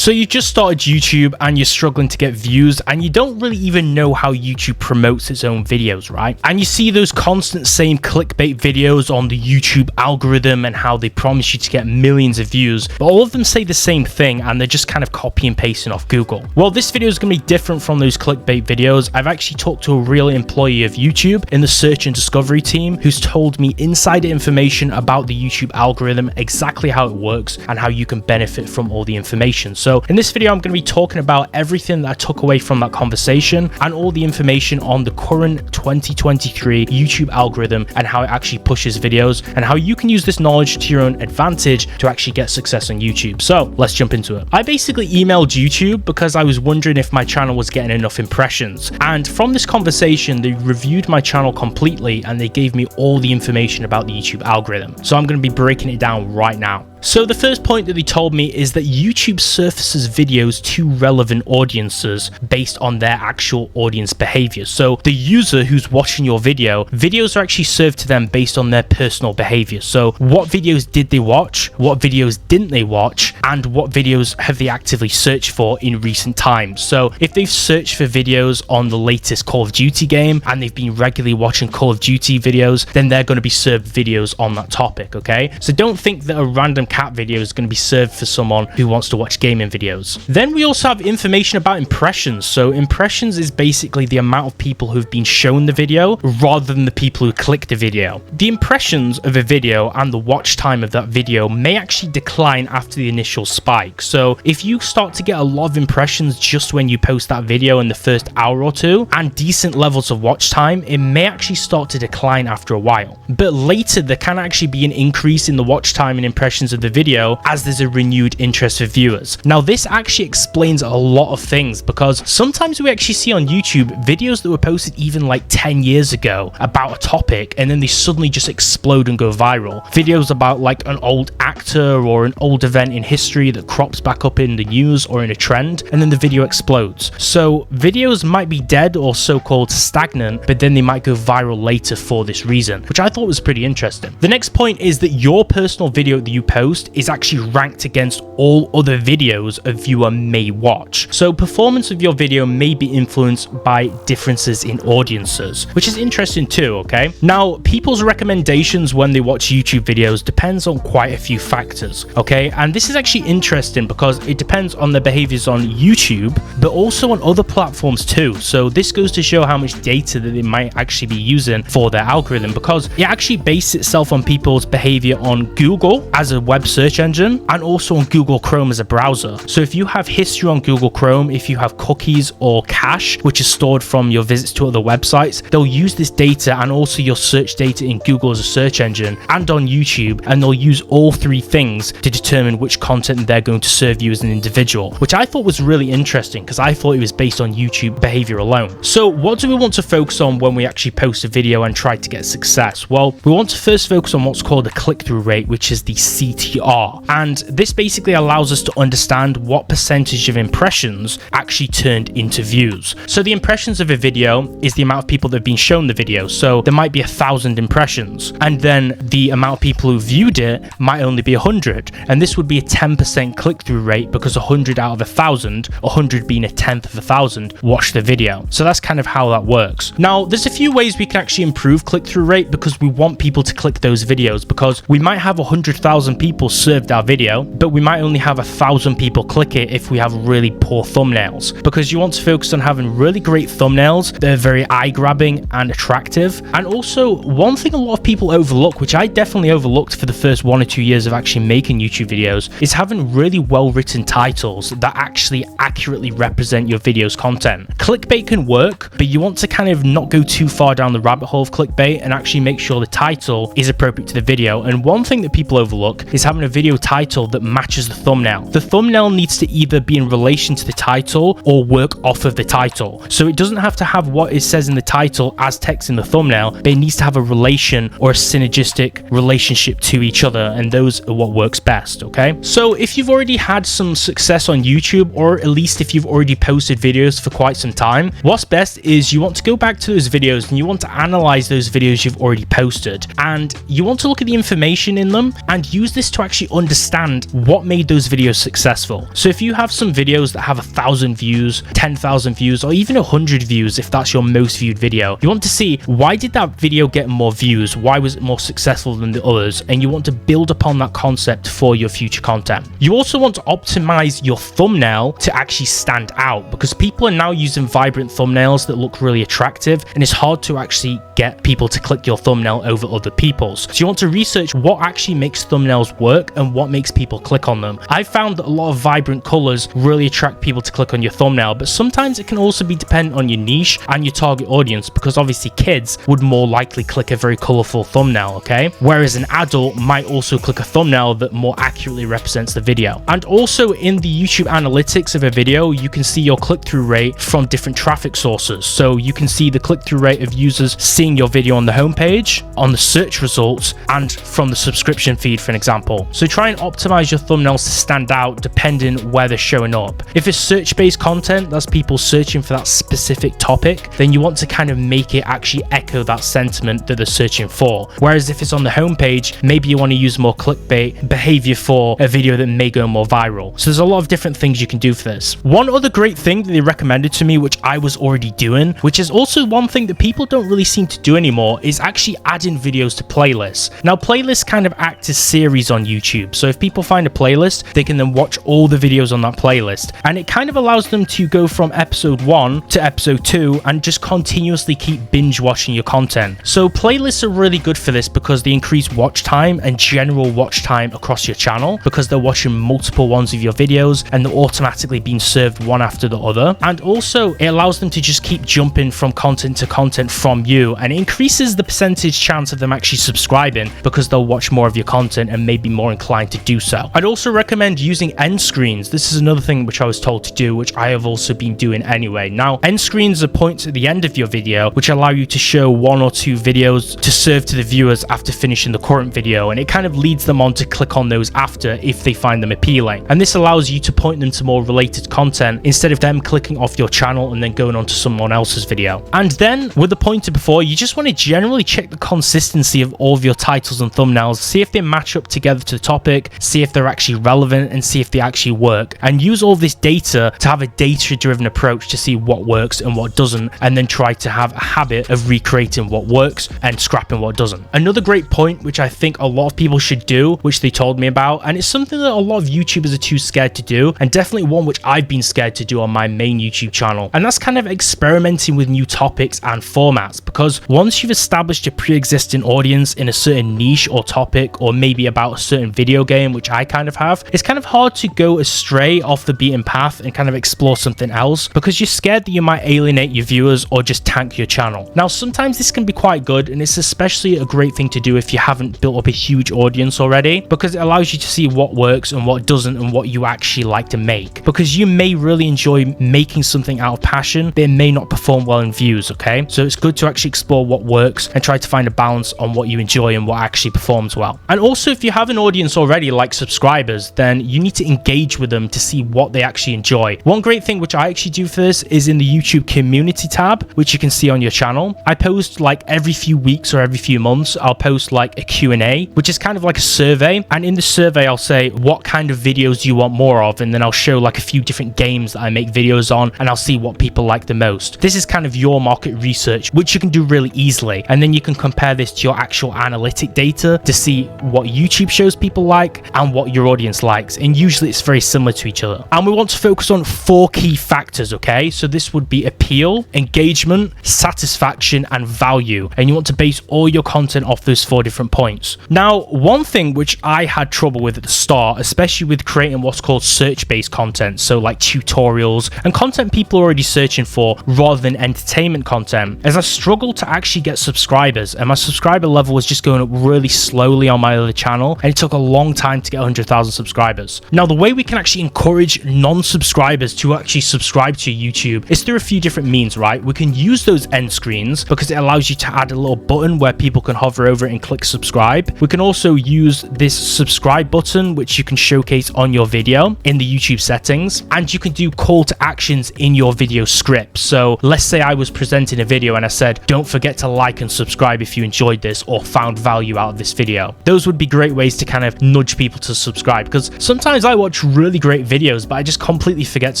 So you just started YouTube and you're struggling to get views and you don't really even know how YouTube promotes its own videos, right? And you see those constant same clickbait videos on the YouTube algorithm and how they promise you to get millions of views, but all of them say the same thing and they're just kind of copy and pasting off Google. Well, this video is going to be different from those clickbait videos. I've actually talked to a real employee of YouTube in the search and discovery team who's told me insider information about the YouTube algorithm, exactly how it works and how you can benefit from all the information. So in this video, I'm going to be talking about everything that I took away from that conversation and all the information on the current 2023 YouTube algorithm and how it actually pushes videos and how you can use this knowledge to your own advantage to actually get success on YouTube. So let's jump into it. I basically emailed YouTube because I was wondering if my channel was getting enough impressions. And from this conversation, they reviewed my channel completely and they gave me all the information about the YouTube algorithm. So I'm going to be breaking it down right now. So the first point that they told me is that YouTube surfaces videos to relevant audiences based on their actual audience behavior. So the user who's watching your videos are actually served to them based on their personal behavior. So what videos did they watch? What videos didn't they watch? And what videos have they actively searched for in recent times? So if they've searched for videos on the latest Call of Duty game and they've been regularly watching Call of Duty videos, then they're going to be served videos on that topic, okay? So don't think that a random cat video is going to be served for someone who wants to watch gaming videos. Then we also have information about impressions. So impressions is basically the amount of people who've been shown the video rather than the people who click the video. The impressions of a video and the watch time of that video may actually decline after the initial spike. So if you start to get a lot of impressions just when you post that video in the first hour or two and decent levels of watch time, it may actually start to decline after a while. But later there can actually be an increase in the watch time and impressions of the video as there's a renewed interest for viewers. Now this actually explains a lot of things because sometimes we actually see on YouTube videos that were posted even like 10 years ago about a topic and then they suddenly just explode and go viral. Videos about like an old actor or an old event in history that crops back up in the news or in a trend and then the video explodes. So videos might be dead or so-called stagnant, but then they might go viral later for this reason, which I thought was pretty interesting. The next point is that your personal video that you post is actually ranked against all other videos a viewer may watch. So performance of your video may be influenced by differences in audiences, which is interesting too, okay? Now, people's recommendations when they watch YouTube videos depends on quite a few factors, okay? And this is actually interesting because it depends on their behaviors on YouTube, but also on other platforms too. So this goes to show how much data that they might actually be using for their algorithm because it actually bases itself on people's behavior on Google as a web search engine and also on Google Chrome as a browser. So if you have history on Google Chrome, if you have cookies or cache, which is stored from your visits to other websites, they'll use this data and also your search data in Google as a search engine and on YouTube, and they'll use all three things to determine which content they're going to serve you as an individual, which I thought was really interesting because I thought it was based on YouTube behavior alone. So what do we want to focus on when we actually post a video and try to get success? Well, we want to first focus on what's called a click-through rate, which is the CTR. And this basically allows us to understand what percentage of impressions actually turned into views. So the impressions of a video is the amount of people that have been shown the video. So there might be 1,000 impressions, and then the amount of people who viewed it might only be 100. And this would be a 10% click-through rate because 100 out of 1,000, 100 being a 10th of 1,000, watched the video. So that's kind of how that works. Now, there's a few ways we can actually improve click-through rate because we want people to click those videos because we might have 100,000 people served our video, but we might only have 1,000 people click it if we have really poor thumbnails, because you want to focus on having really great thumbnails that are very eye-grabbing and attractive. And also, one thing a lot of people overlook, which I definitely overlooked for the first 1 or 2 years of actually making YouTube videos, is having really well-written titles that actually accurately represent your video's content. Clickbait can work, but you want to kind of not go too far down the rabbit hole of clickbait and actually make sure the title is appropriate to the video. And one thing that people overlook is having a video title that matches the thumbnail. The thumbnail needs to either be in relation to the title or work off of the title. So it doesn't have to have what it says in the title as text in the thumbnail, but it needs to have a relation or a synergistic relationship to each other, and those are what works best, okay? So if you've already had some success on YouTube, or at least if you've already posted videos for quite some time, what's best is you want to go back to those videos and you want to analyze those videos you've already posted, and you want to look at the information in them and use this is to actually understand what made those videos successful. So if you have some videos that have 1,000 views, 10,000 views, or even 100 views, if that's your most viewed video, you want to see why did that video get more views? Why was it more successful than the others? And you want to build upon that concept for your future content. You also want to optimize your thumbnail to actually stand out, because people are now using vibrant thumbnails that look really attractive, and it's hard to actually get people to click your thumbnail over other people's. So you want to research what actually makes thumbnails work and what makes people click on them. I've found that a lot of vibrant colors really attract people to click on your thumbnail, but sometimes it can also be dependent on your niche and your target audience, because obviously kids would more likely click a very colorful thumbnail, okay? Whereas an adult might also click a thumbnail that more accurately represents the video. And also in the YouTube analytics of a video, you can see your click-through rate from different traffic sources. So you can see the click-through rate of users seeing your video on the homepage, on the search results, and from the subscription feed, for an example. So try and optimize your thumbnails to stand out depending where they're showing up. If it's search-based content, that's people searching for that specific topic, then you want to kind of make it actually echo that sentiment that they're searching for. Whereas if it's on the homepage, maybe you want to use more clickbait behavior for a video that may go more viral. So there's a lot of different things you can do for this. One other great thing that they recommended to me, which I was already doing, which is also one thing that people don't really seem to do anymore, is actually adding videos to playlists. Now, playlists kind of act as series on YouTube. So if people find a playlist, they can then watch all the videos on that playlist. And it kind of allows them to go from episode 1 to episode 2 and just continuously keep binge watching your content. So playlists are really good for this because they increase watch time and general watch time across your channel, because they're watching multiple ones of your videos and they're automatically being served one after the other. And also it allows them to just keep jumping from content to content from you, and it increases the percentage chance of them actually subscribing because they'll watch more of your content and may be more inclined to do so. I'd also recommend using end screens. This is another thing which I was told to do, which I have also been doing anyway. Now, end screens are points at the end of your video which allow you to show 1 or 2 videos to serve to the viewers after finishing the current video, and it kind of leads them on to click on those after if they find them appealing. And this allows you to point them to more related content instead of them clicking off your channel and then going on to someone else's video. And then with the pointer before, you just want to generally check the consistency of all of your titles and thumbnails, see if they match up together to the topic, see if they're actually relevant, and see if they actually work. And use all this data to have a data-driven approach to see what works and what doesn't, and then try to have a habit of recreating what works and scrapping what doesn't. Another great point which I think a lot of people should do, which they told me about, and it's something that a lot of YouTubers are too scared to do, and definitely one which I've been scared to do on my main YouTube channel, and that's kind of experimenting with new topics and formats. Because once you've established a pre-existing audience in a certain niche or topic, or maybe about a certain video game, which I kind of have, it's kind of hard to go astray off the beaten path and kind of explore something else, because you're scared that you might alienate your viewers or just tank your channel. Now, sometimes this can be quite good, and it's especially a great thing to do if you haven't built up a huge audience already, because it allows you to see what works and what doesn't and what you actually like to make. Because you may really enjoy making something out of passion, but it may not perform well in views, okay? So it's good to actually explore what works and try to find a balance on what you enjoy and what actually performs well. And also, if you have an audience already, like subscribers, then you need to engage with them to see what they actually enjoy. One great thing which I actually do for this is in the YouTube community tab, which you can see on your channel. I post like every few weeks or every few months, I'll post like a Q&A, which is kind of like a survey. And in the survey, I'll say, what kind of videos do you want more of? And then I'll show like a few different games that I make videos on, and I'll see what people like the most. This is kind of your market research, which you can do really easily. And then you can compare this to your actual analytic data to see what YouTube shows people like and what your audience likes. And usually it's very similar to each other. And we want to focus on 4 key factors, okay? So this would be appeal, engagement, satisfaction, and value. And you want to base all your content off those 4 different points. Now, one thing which I had trouble with at the start, especially with creating what's called search-based content, so like tutorials and content people are already searching for rather than entertainment content, as I struggled to actually get subscribers, and my subscriber level was just going up really slowly on my other channel, and it took a long time to get 100,000 subscribers. Now, the way we can actually encourage non-subscribers to actually subscribe to YouTube is through a few different means, right? We can use those end screens because it allows you to add a little button where people can hover over it and click subscribe. We can also use this subscribe button, which you can showcase on your video in the YouTube settings, and you can do call to actions in your video script. So let's say I was presenting a video and I said, don't forget to like and subscribe if you enjoyed this or found value out of this video. Those would be great ways to kind of nudge people to subscribe, because sometimes I watch really great videos, but I just completely forget to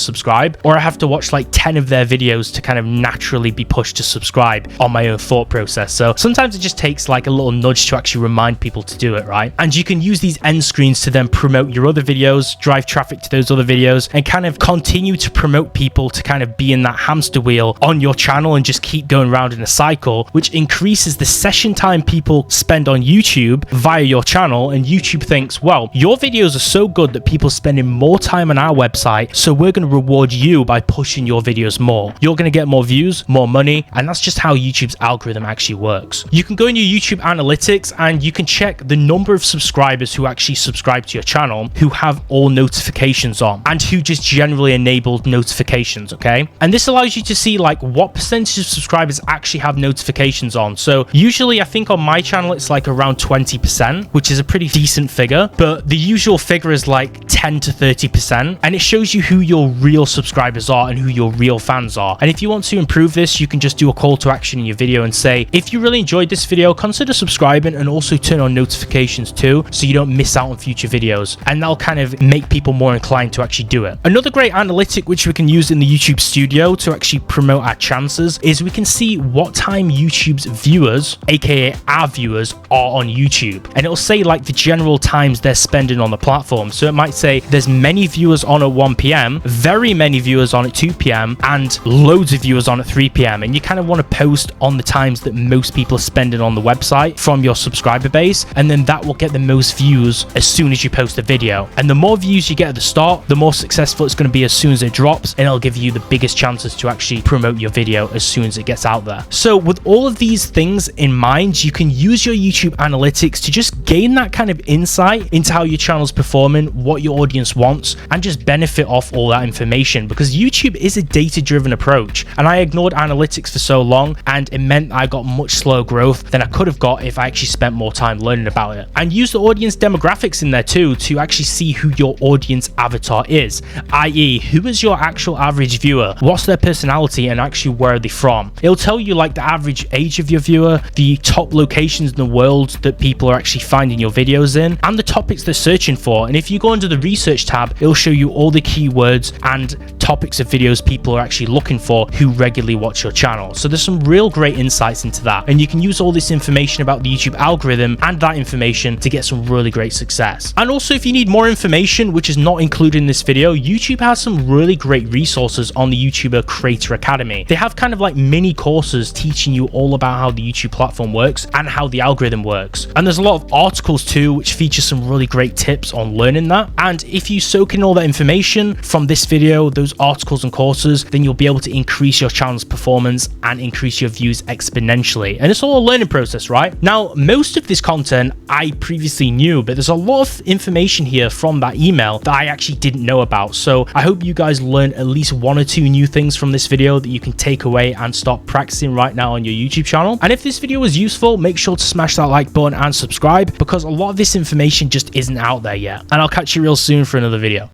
subscribe, or I have to watch like 10 of their videos to kind of naturally be pushed to subscribe on my own thought process. So sometimes it just takes like a little nudge to actually remind people to do it, right? And you can use these end screens to then promote your other videos, drive traffic to those other videos, and kind of continue to promote people to kind of be in that hamster wheel on your channel and just keep going around in a cycle, which increases the session time people spend on YouTube via your channel. And YouTube thinks, well, your videos are so good that people are spending more time on our website, so we're going to reward you by pushing your videos more. You're going to get more views, more money, and that's just how YouTube's algorithm actually works. You can go in your YouTube analytics and you can check the number of subscribers who actually subscribe to your channel, who have all notifications on, and who just generally enabled notifications, okay? And this allows you to see like what percentage of subscribers actually have notifications on. So usually I think on my channel it's like around 20%, which is a pretty decent figure, but the usual figure is like 10 to 30%, and it shows you who your real subscribers are and who your real fans are. And if you want to improve this, you can just do a call to action in your video and say, if you really enjoyed this video, consider subscribing and also turn on notifications too, so you don't miss out on future videos, and that'll kind of make people more inclined to actually do it. Another great analytic which we can use in the YouTube studio to actually promote our chances is we can see what time YouTube's viewers, aka our viewers, are on YouTube, and it'll say like the general times they're spending on the platform. So it might say there's many viewers on at 1 p.m, very many viewers on at 2 p.m, and loads of viewers on at 3 p.m, and you kind of want to post on the times that most people are spending on the website from your subscriber base, and then that will get the most views as soon as you post a video. And the more views you get at the start, the more successful it's going to be as soon as it drops, and it'll give you the biggest chances to actually promote your video as soon as it gets out there. So with all of these things in mind, you can use your YouTube analytics to just gain that kind of insight into how your channel's performing, what your audience wants, and just benefit off all that information, because YouTube is a data-driven approach, and I ignored analytics for so long, and it meant I got much slower growth than I could have got if I actually spent more time learning about it. And use the audience demographics in there too to actually see who your audience avatar is, i.e. who is your actual average viewer, what's their personality, and actually where are they from. It'll tell you like the average age of your viewer, the top locations in the world that people are actually finding your videos in, and the topics they're searching for. And if you go under the research tab, it'll show you all the keywords and topics of videos people are actually looking for who regularly watch your channel. So there's some real great insights into that, and you can use all this information about the YouTube algorithm and that information to get some really great success. And also, if you need more information which is not included in this video, YouTube has some really great resources on the YouTuber Creator Academy. They have kind of like mini courses teaching you all about how the YouTube platform works and how the algorithm works. And there's a lot of articles too which feature some really great tips on learning that. And if you soak in all that information from this video, those articles and courses, then you'll be able to increase your channel's performance and increase your views exponentially. And it's all a learning process, right? Now, most of this content I previously knew, but there's a lot of information here from that email that I actually didn't know about. So I hope you guys learned at least 1 or 2 new things from this video that you can take away and start practicing right now on your YouTube channel. And if this video was useful, make sure to smash that like button and subscribe, because a lot of this information just isn't out there yet. And I'll catch you real soon for another video.